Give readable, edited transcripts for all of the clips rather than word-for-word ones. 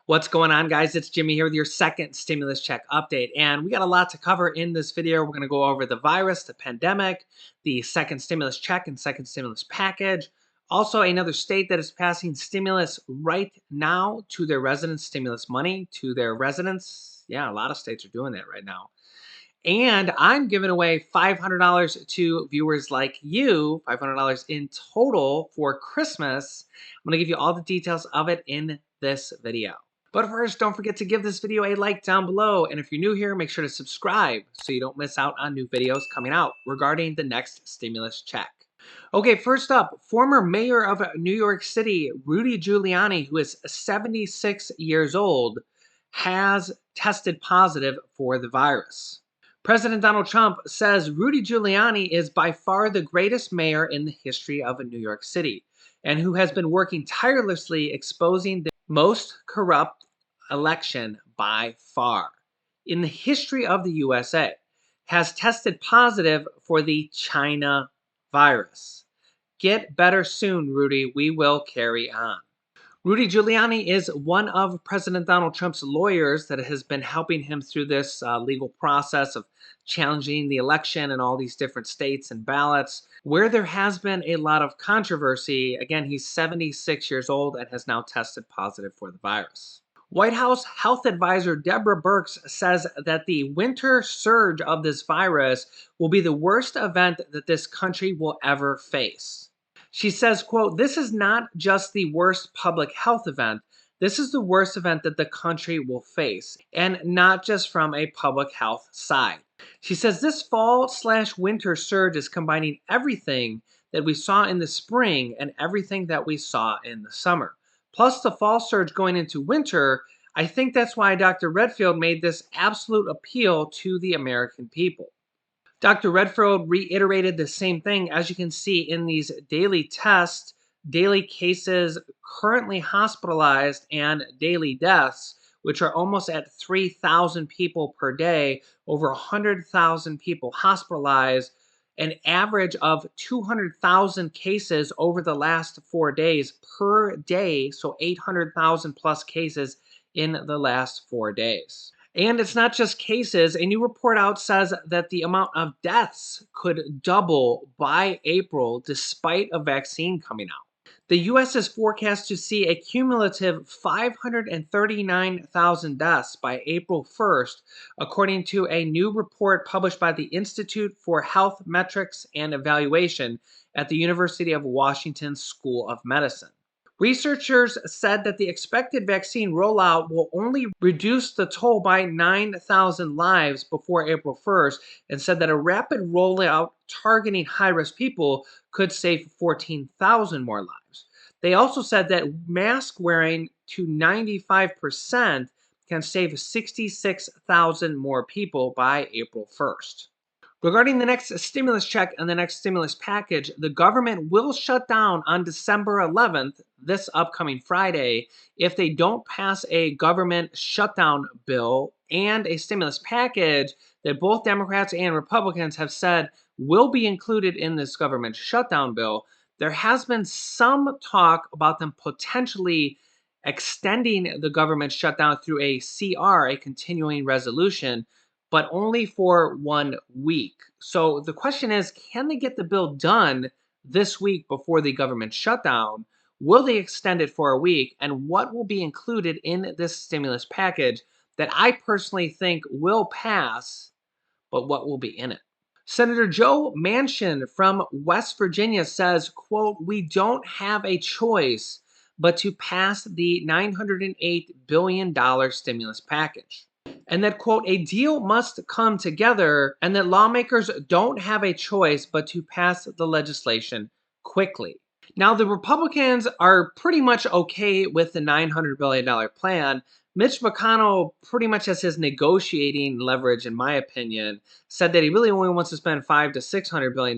What's going on, guys? It's Jimmy here with your second stimulus check update. And we got a lot to cover in this video. We're going to go over the virus, the pandemic, the second stimulus check and second stimulus package. Also, another state that is passing stimulus right now to their residents, stimulus money to their residents. Yeah, a lot of states are doing that right now. And I'm giving away $500 to viewers like you, $500 in total for Christmas. I'm going to give you all the details of it in this video. But first, don't forget to give this video a like down below. And if you're new here, make sure to subscribe so you don't miss out on new videos coming out regarding the next stimulus check. Okay, first up, former mayor of New York City, Rudy Giuliani, who is 76 years old, has tested positive for the virus. President Donald Trump says Rudy Giuliani is by far the greatest mayor in the history of New York City and who has been working tirelessly exposing the most corrupt election by far in the history of the USA, has tested positive for the China virus. Get better soon, Rudy. We will carry on. Rudy Giuliani is one of President Donald Trump's lawyers that has been helping him through this legal process of challenging the election in all these different states and ballots, where there has been a lot of controversy. Again, he's 76 years old and has now tested positive for the virus. White House Health Advisor Deborah Birx says that the winter surge of this virus will be the worst event that this country will ever face. She says, quote, "This is not just the worst public health event. This is the worst event that the country will face, and not just from a public health side." She says this fall/winter surge is combining everything that we saw in the spring and everything that we saw in the summer. Plus the fall surge going into winter. I think that's why Dr. Redfield made this absolute appeal to the American people. Dr. Redfield reiterated the same thing, as you can see in these daily tests, daily cases currently hospitalized, and daily deaths, which are almost at 3,000 people per day, over 100,000 people hospitalized, an average of 200,000 cases over the last 4 days per day, so 800,000 plus cases in the last 4 days. And it's not just cases. A new report out says that the amount of deaths could double by April despite a vaccine coming out. The U.S. is forecast to see a cumulative 539,000 deaths by April 1st, according to a new report published by the Institute for Health Metrics and Evaluation at the University of Washington School of Medicine. Researchers said that the expected vaccine rollout will only reduce the toll by 9,000 lives before April 1st, and said that a rapid rollout targeting high-risk people could save 14,000 more lives. They also said that mask wearing to 95% can save 66,000 more people by April 1st. Regarding the next stimulus check and the next stimulus package, the government will shut down on December 11th, this upcoming Friday, if they don't pass a government shutdown bill and a stimulus package that both Democrats and Republicans have said will be included in this government shutdown bill. There has been some talk about them potentially extending the government shutdown through a CR, a continuing resolution, but only for 1 week. So the question is, can they get the bill done this week before the government shutdown? Will they extend it for a week? And what will be included in this stimulus package that I personally think will pass, but what will be in it? Senator Joe Manchin from West Virginia says, quote, "We don't have a choice but to pass the $908 billion stimulus package." And that, quote, "a deal must come together and that lawmakers don't have a choice but to pass the legislation quickly." Now, the Republicans are pretty much okay with the $900 billion plan. Mitch McConnell pretty much has his negotiating leverage, in my opinion, said that he really only wants to spend $500 to $600 billion,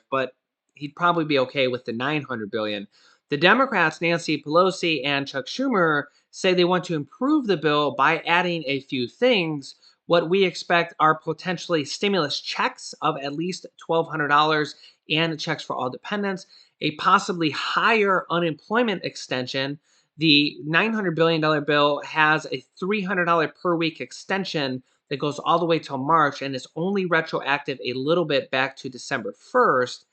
but he'd probably be okay with the $900 billion. The Democrats, Nancy Pelosi and Chuck Schumer, say they want to improve the bill by adding a few things. What we expect are potentially stimulus checks of at least $1,200 and checks for all dependents, a possibly higher unemployment extension, The $900 billion bill has a $300 per week extension that goes all the way till March and is only retroactive a little bit back to December 1st.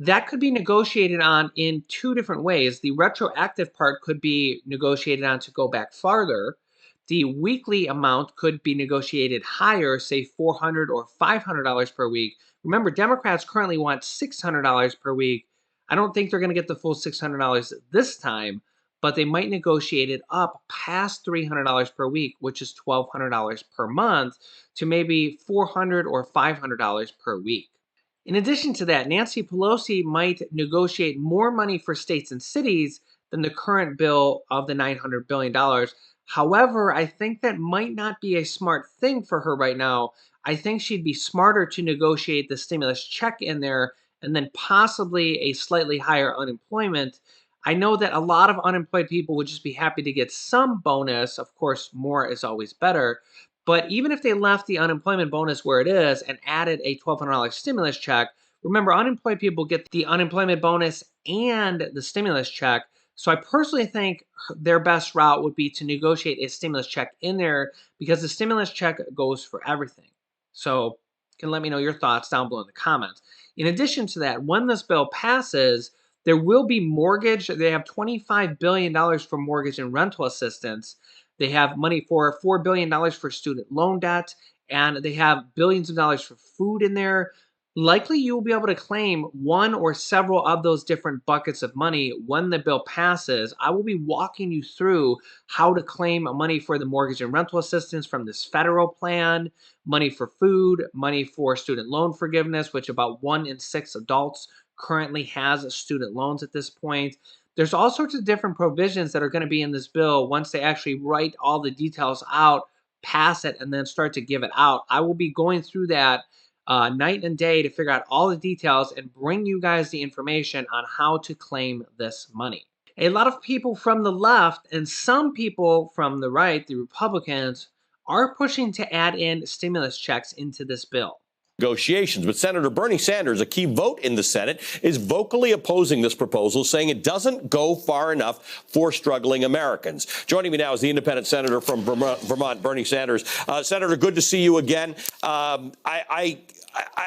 That could be negotiated on in two different ways. The retroactive part could be negotiated on to go back farther. The weekly amount could be negotiated higher, say $400 or $500 per week. Remember, Democrats currently want $600 per week. I don't think they're going to get the full $600 this time, but they might negotiate it up past $300 per week, which is $1,200 per month, to maybe $400 or $500 per week. In addition to that, Nancy Pelosi might negotiate more money for states and cities than the current bill of the $900 billion. However, I think that might not be a smart thing for her right now. I think she'd be smarter to negotiate the stimulus check in there and then possibly a slightly higher unemployment. I know that a lot of unemployed people would just be happy to get some bonus. Of course, more is always better. But even if they left the unemployment bonus where it is and added a $1,200 stimulus check, remember, unemployed people get the unemployment bonus and the stimulus check. So I personally think their best route would be to negotiate a stimulus check in there because the stimulus check goes for everything. So you can let me know your thoughts down below in the comments. In addition to that, when this bill passes, there will be mortgage. They have $25 billion for mortgage and rental assistance. They have money for $4 billion for student loan debt, and they have billions of dollars for food in there. Likely you will be able to claim one or several of those different buckets of money when the bill passes. I will be walking you through how to claim money for the mortgage and rental assistance from this federal plan, money for food, money for student loan forgiveness, which about 1 in 6 adults currently has student loans at this point. There's all sorts of different provisions that are going to be in this bill once they actually write all the details out, pass it, and then start to give it out. I will be going through that night and day to figure out all the details and bring you guys the information on how to claim this money. A lot of people from the left and some people from the right, the Republicans, are pushing to add in stimulus checks into this bill. Negotiations. But Senator Bernie Sanders, a key vote in the Senate, is vocally opposing this proposal, saying it doesn't go far enough for struggling Americans. Joining me now is the independent senator from Vermont, Bernie Sanders. Senator, good to see you again. I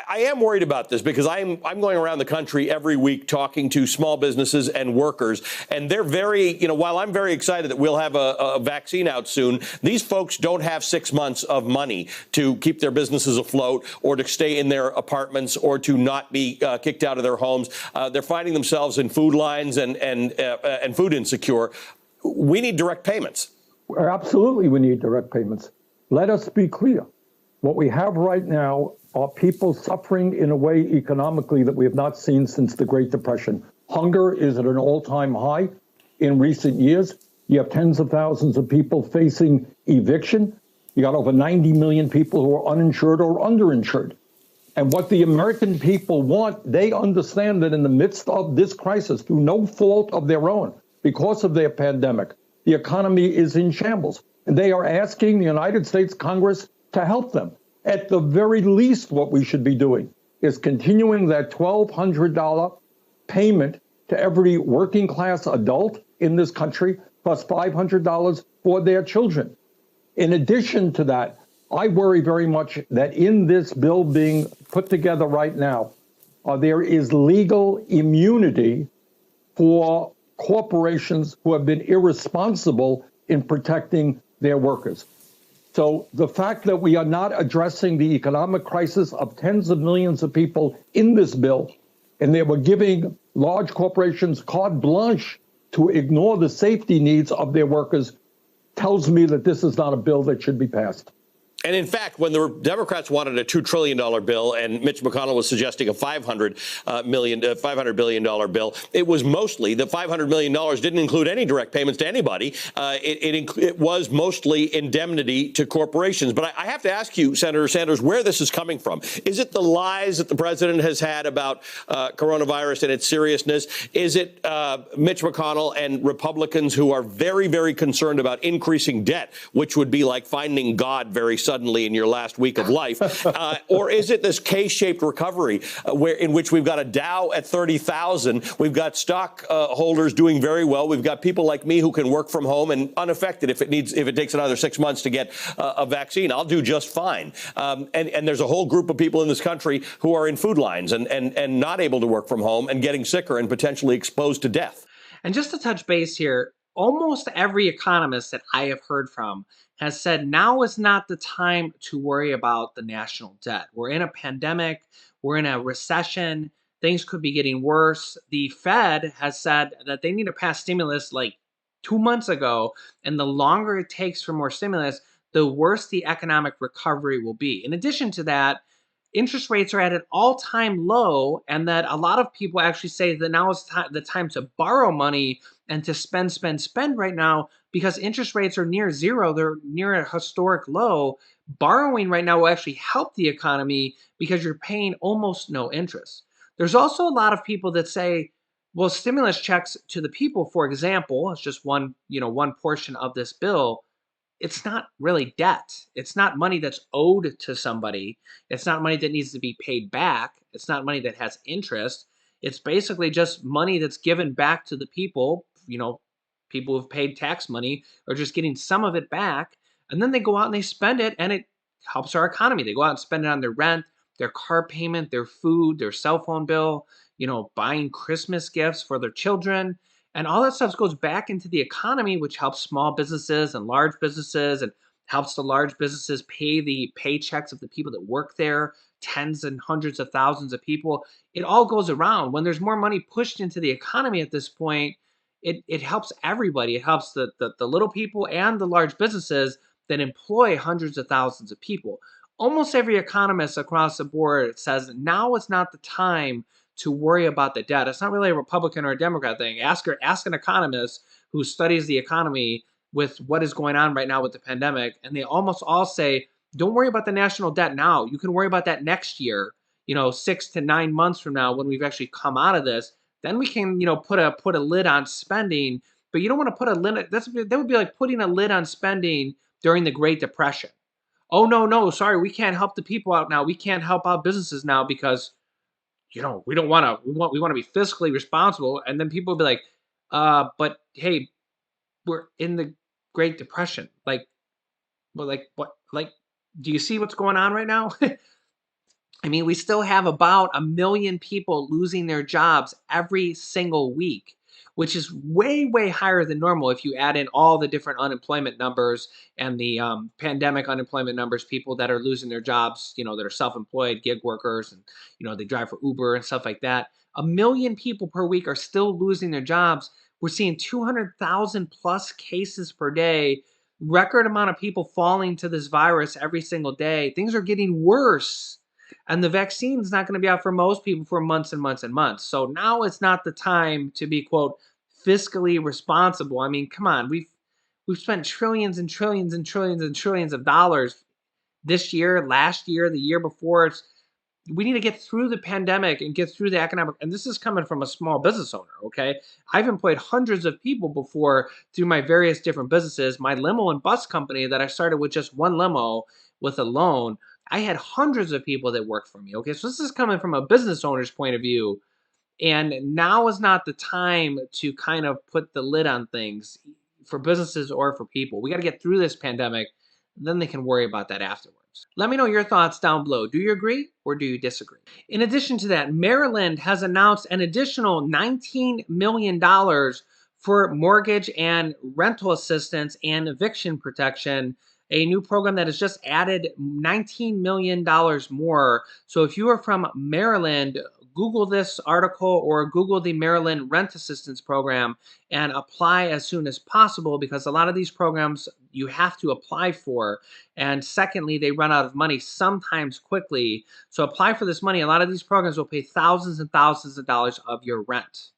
am worried about this because I'm going around the country every week talking to small businesses and workers, and they're very, while I'm very excited that we'll have a vaccine out soon, these folks don't have 6 months of money to keep their businesses afloat or to stay in their apartments or to not be kicked out of their homes. They're finding themselves in food lines and food insecure. We need direct payments. Absolutely, we need direct payments. Let us be clear. What we have right now are people suffering in a way economically that we have not seen since the Great Depression. Hunger is at an all-time high in recent years. You have tens of thousands of people facing eviction. You got over 90 million people who are uninsured or underinsured. And what the American people want, they understand that in the midst of this crisis, through no fault of their own, because of their pandemic, the economy is in shambles. And they are asking the United States Congress to help them. At the very least, what we should be doing is continuing that $1,200 payment to every working class adult in this country, plus $500 for their children. In addition to that, I worry very much that in this bill being put together right now, there is legal immunity for corporations who have been irresponsible in protecting their workers. So the fact that we are not addressing the economic crisis of tens of millions of people in this bill, and they were giving large corporations carte blanche to ignore the safety needs of their workers, tells me that this is not a bill that should be passed. And in fact, when the Democrats wanted a $2 trillion bill and Mitch McConnell was suggesting a $500 billion bill, it was mostly the $500 million didn't include any direct payments to anybody. It was mostly indemnity to corporations. But I have to ask you, Senator Sanders, where this is coming from. Is it the lies that the president has had about coronavirus and its seriousness? Is it Mitch McConnell and Republicans who are very, very concerned about increasing debt, which would be like finding God very suddenly? suddenly in your last week of life? Or is it this K-shaped recovery in which we've got a Dow at 30,000, we've got stock holders doing very well, we've got people like me who can work from home and unaffected if it takes another 6 months to get a vaccine, I'll do just fine. And there's a whole group of people in this country who are in food lines and not able to work from home and getting sicker and potentially exposed to death. And just to touch base here, almost every economist that I have heard from has said now is not the time to worry about the national debt. We're in a pandemic, we're in a recession, things could be getting worse. The Fed has said that they need to pass stimulus like 2 months ago, and the longer it takes for more stimulus, the worse the economic recovery will be. In addition to that, interest rates are at an all-time low, and that a lot of people actually say that now is the time to borrow money and to spend right now because interest rates are near zero. They're near a historic low. Borrowing right now will actually help the economy because you're paying almost no interest. There's also a lot of people that say, well, stimulus checks to the people, for example, it's just one portion of this bill. It's not really debt. It's not money that's owed to somebody. It's not money that needs to be paid back. It's not money that has interest. It's basically just money that's given back to the people. People who've paid tax money are just getting some of it back. And then they go out and they spend it, and it helps our economy. They go out and spend it on their rent, their car payment, their food, their cell phone bill, buying Christmas gifts for their children. And all that stuff goes back into the economy, which helps small businesses and large businesses and helps the large businesses pay the paychecks of the people that work there, tens and hundreds of thousands of people. It all goes around. When there's more money pushed into the economy at this point, it helps everybody. It helps the little people and the large businesses that employ hundreds of thousands of people. Almost every economist across the board says now is not the time to worry about the debt. It's not really a Republican or a Democrat thing. Ask an economist who studies the economy with what is going on right now with the pandemic, and they almost all say, don't worry about the national debt now. You can worry about that next year, 6 to 9 months from now when we've actually come out of this. Then we can, put a lid on spending. But you don't want to put a lid. That would be like putting a lid on spending during the Great Depression. Oh no, sorry, we can't help the people out now. We can't help out businesses now because we don't want to, we want to be fiscally responsible. And then people will be like, but hey, we're in the Great Depression. Like, well, like what, like, do you see what's going on right now? I mean, we still have about 1 million people losing their jobs every single week, which is way, way higher than normal if you add in all the different unemployment numbers and the pandemic unemployment numbers, people that are losing their jobs, that are self-employed, gig workers, and, they drive for Uber and stuff like that. 1 million people per week are still losing their jobs. We're seeing 200,000 plus cases per day, record amount of people falling to this virus every single day. Things are getting worse. And the vaccine is not going to be out for most people for months and months and months. So now it's not the time to be, quote, fiscally responsible. I mean, come on, we've spent trillions and trillions and trillions and trillions of dollars this year, last year, the year before. We need to get through the pandemic and get through the economic. And this is coming from a small business owner, okay? I've employed hundreds of people before through my various different businesses. My limo and bus company that I started with just one limo with a loan, I had hundreds of people that worked for me, okay? So this is coming from a business owner's point of view. And now is not the time to kind of put the lid on things for businesses or for people. We got to get through this pandemic, then they can worry about that afterwards. Let me know your thoughts down below. Do you agree or do you disagree? In addition to that, Maryland has announced an additional $19 million for mortgage and rental assistance and eviction protection, a new program that has just added $19 million more. So if you are from Maryland, Google this article or Google the Maryland Rent Assistance Program and apply as soon as possible, because a lot of these programs you have to apply for. And secondly, they run out of money sometimes quickly. So apply for this money. A lot of these programs will pay thousands and thousands of dollars of your rent.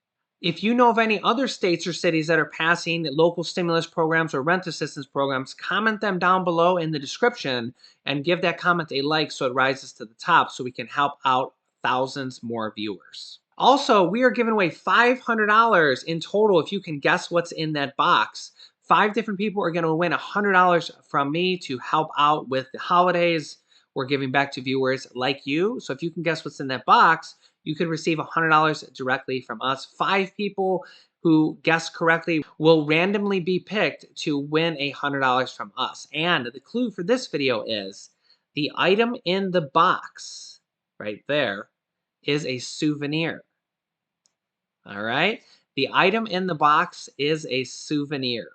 If you know of any other states or cities that are passing local stimulus programs or rent assistance programs, comment them down below in the description and give that comment a like so it rises to the top so we can help out thousands more viewers. Also, we are giving away $500 in total if you can guess what's in that box. 5 different people are going to win $100 from me to help out with the holidays. We're giving back to viewers like you. So if you can guess what's in that box, you could receive $100 directly from us. 5 people who guess correctly will randomly be picked to win $100 from us. And the clue for this video is the item in the box right there is a souvenir. All right. The item in the box is a souvenir.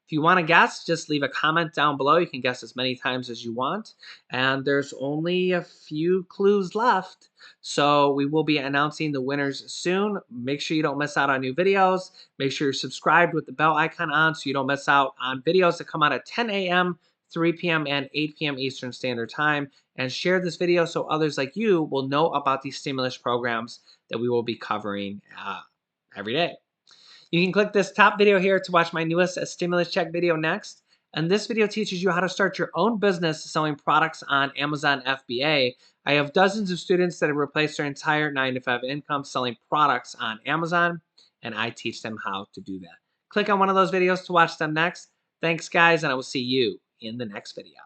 If you want to guess, just leave a comment down below. You can guess as many times as you want. And there's only a few clues left. So we will be announcing the winners soon. Make sure you don't miss out on new videos. Make sure you're subscribed with the bell icon on so you don't miss out on videos that come out at 10 a.m., 3 p.m., and 8 p.m. Eastern Standard Time. And share this video so others like you will know about these stimulus programs that we will be covering every day. You can click this top video here to watch my newest stimulus check video next. And this video teaches you how to start your own business selling products on Amazon FBA. I have dozens of students that have replaced their entire 9-to-5 income selling products on Amazon, and I teach them how to do that. Click on one of those videos to watch them next. Thanks, guys, and I will see you in the next video.